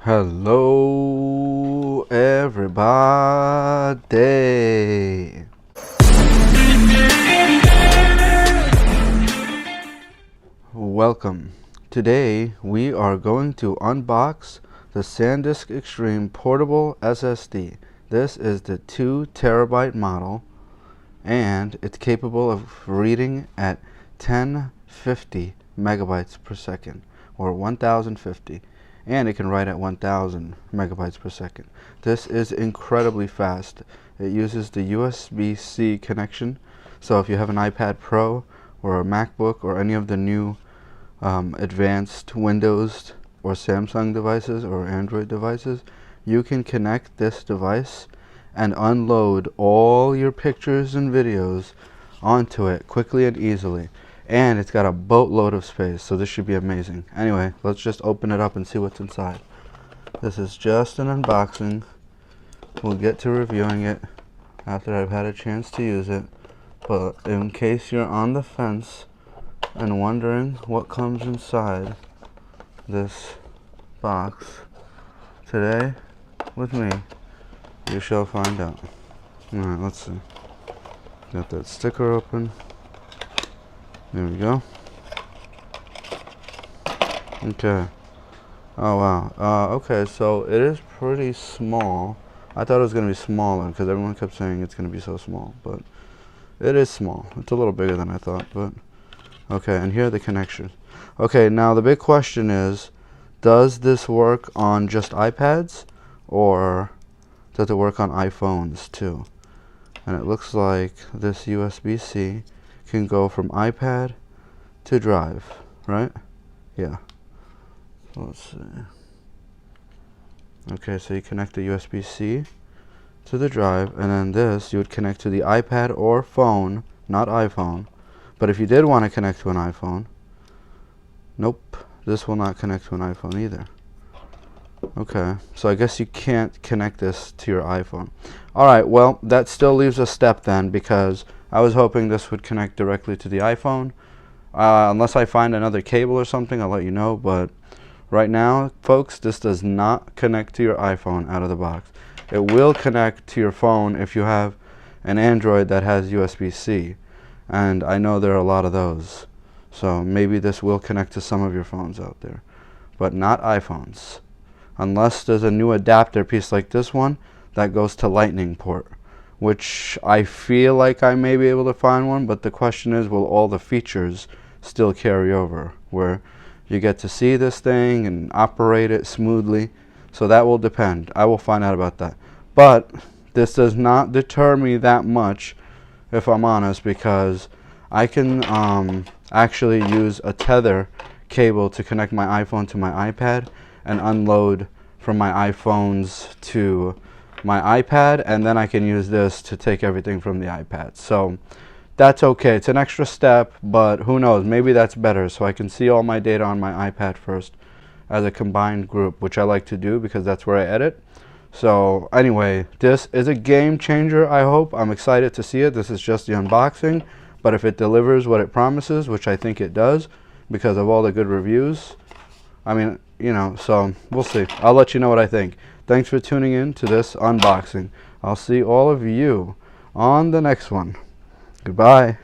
Hello everybody. Welcome. Today we are going to unbox the SandDisk Extreme Portable SSD. This is the 2 terabyte model and it's capable of reading at 1050 megabytes per second or 1050. And it can write at 1000 megabytes per second. This is incredibly fast. It uses the USB-C connection, so if you have an iPad Pro or a MacBook or any of the new advanced Windows or Samsung devices or Android devices, you can connect this device and unload all your pictures and videos onto it quickly and easily. And it's got a boatload of space, so this should be amazing. Anyway, let's just open it up and see what's inside. This is just an unboxing. We'll get to reviewing it after I've had a chance to use it. But in case you're on the fence and wondering what comes inside this box, today, with me, you shall find out. Alright, let's see. Got that sticker open. There we go. Okay. Oh wow. Okay, so it is pretty small. I thought it was going to be smaller because everyone kept saying it's going to be so small, but it is small. It's a little bigger than I thought, but okay, and here are the connections. Okay, now the big question is, does this work on just iPads or does it work on iPhones too? And it looks like this USB-C can go from iPad to drive, right? Yeah. So let's see. Okay, so you connect the USB-C to the drive, and then this you would connect to the iPad or phone, not iPhone. But if you did want to connect to an iPhone, nope, this will not connect to an iPhone either. Okay, so I guess you can't connect this to your iPhone. Alright, well, that still leaves a step then, because I was hoping this would connect directly to the iPhone. Unless I find another cable or something, I'll let you know, but right now, folks, this does not connect to your iPhone out of the box. It will connect to your phone if you have an Android that has USB-C, and I know there are a lot of those. So maybe this will connect to some of your phones out there, but not iPhones. Unless there's a new adapter piece like this one that goes to Lightning port, which I feel like I may be able to find one, but the question is, will all the features still carry over, where you get to see this thing and operate it smoothly? So that will depend. I will find out about that. But this does not deter me that much, if I'm honest, because I can actually use a tether cable to connect my iPhone to my iPad and unload from my iPhones to my iPad, and then I can use this to take everything from the iPad. So that's okay. It's an extra step, but who knows, maybe that's better, so I can see all my data on my iPad first as a combined group, which I like to do because that's where I edit. So anyway, this is a game changer, I hope. I'm excited to see it. This is just the unboxing, but if it delivers what it promises, which I think it does because of all the good reviews, I mean, you know, so we'll see. I'll let you know what I think. Thanks for tuning in to this unboxing. I'll see all of you on the next one. Goodbye.